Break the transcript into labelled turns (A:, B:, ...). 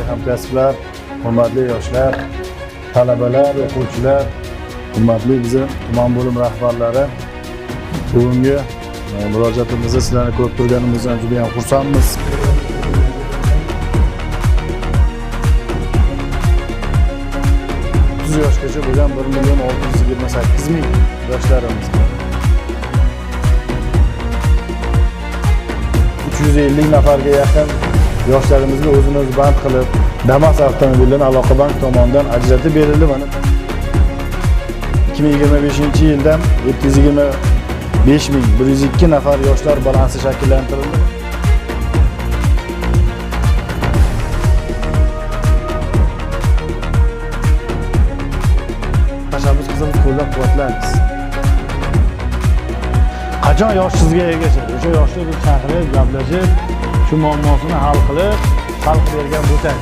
A: hamkasblar, hurmatli yoshlar, talabalar, o'quvchilar, hurmatli bizim tuman bo'lim rahbarlari, bugungi murojaatimizda sizlarni ko'rib turganimizdan juda ham xursandmiz. Yoshgacha bo'lgan 1.628.000 yoshlarimiz. 350 nafarga yaqin yoshlarimizni o'zini o'zi band qilib, Damas avtomobilini Aloqabank tomonidan ajratib berildi. Mana 2025-yildan 725.102 nafar yoshlar balansi shakllantirildi. Tashabbus qizimiz qo'llab-quvvatlaymiz. Qachon yosh sizga ergashadi, o'sha yoshlar chaqirib, gaplashib, shu muammosini hal qilib, xalq bergan bo'lsak.